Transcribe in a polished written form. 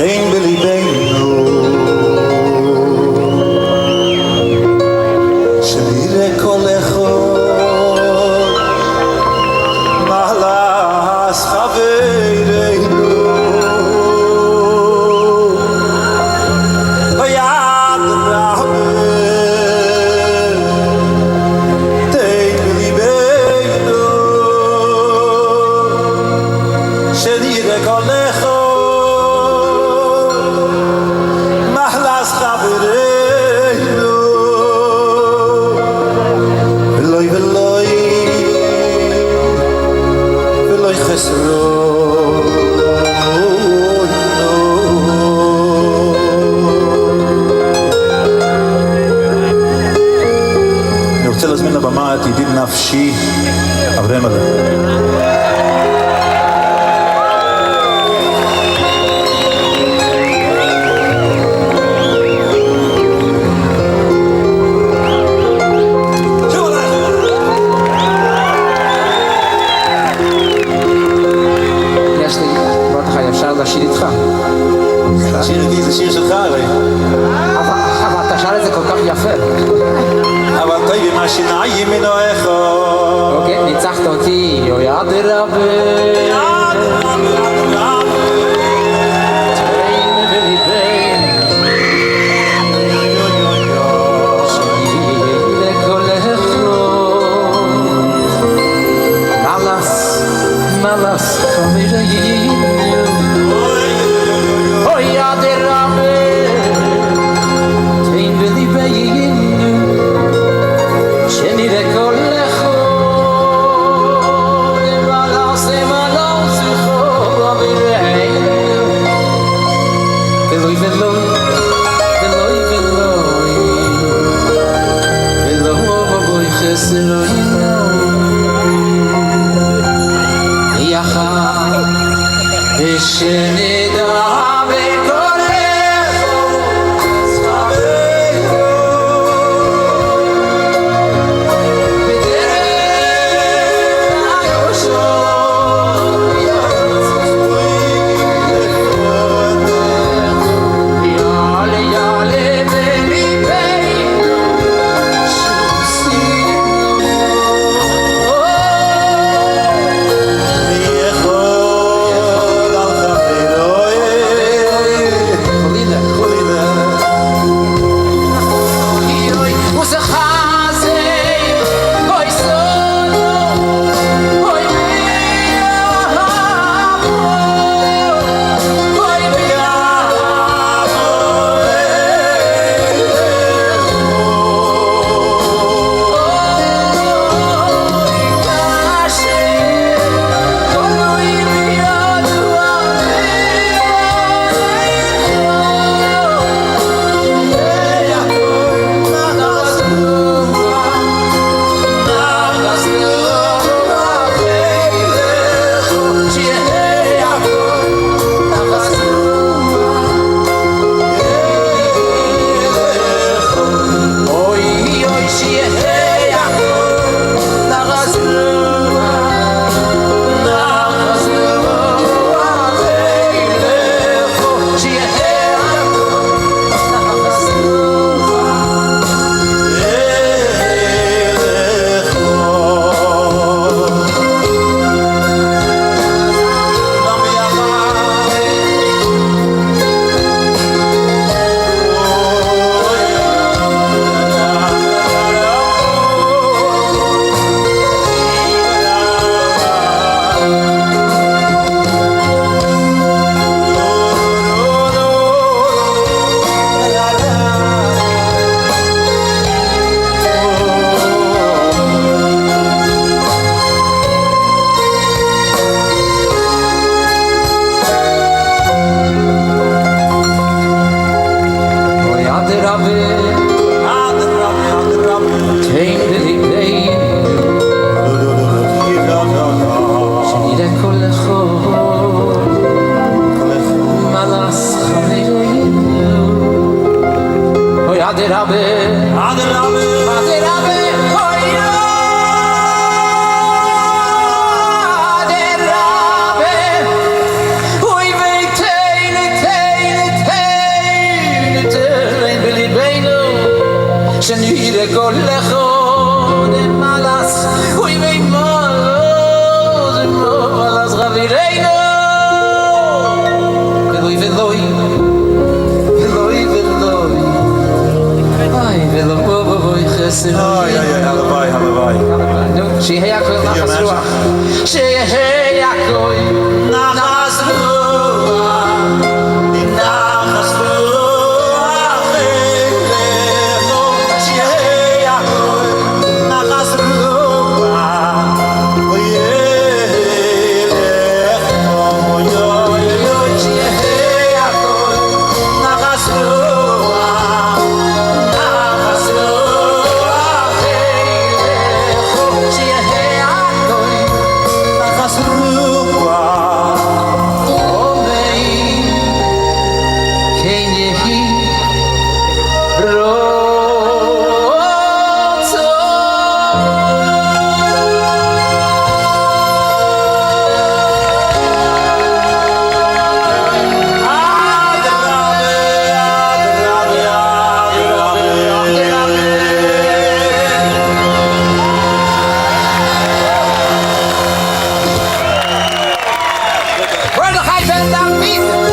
Hein belibeinu Shenire kol echod Malas chavereinu Vayad Rabbe Hein belibeinu Shenire kol echod אני רוצה להזמין לבמה את ידיד נפשי אברהם אדם. לשיר איתך. שיר איתי זה שיר שלך הרי. אבל אתה שר את זה כל כך יפה. אבל טוב עם השיניים מנועך. אוקיי, ניצחת אותי, יד רבה. יד רבה. תן בליבנו. שיר לקולך לו. מלס חברים. וסלוי. אוי, אוי, הלוואי, הלוואי. נו, שיהיה הכל נחס רוח. שיהיה הכל נחס רוח. נחס רוח אלינו, שיהיה הכל נחס רוח. אוי, אלינו, אוי, אוי, אוי, שיהיה הכל נחס רוח. נחס רוח אלינו, שיהיה הכל נחס רוח. אומי כן יהי רצון. Mordechai ben David.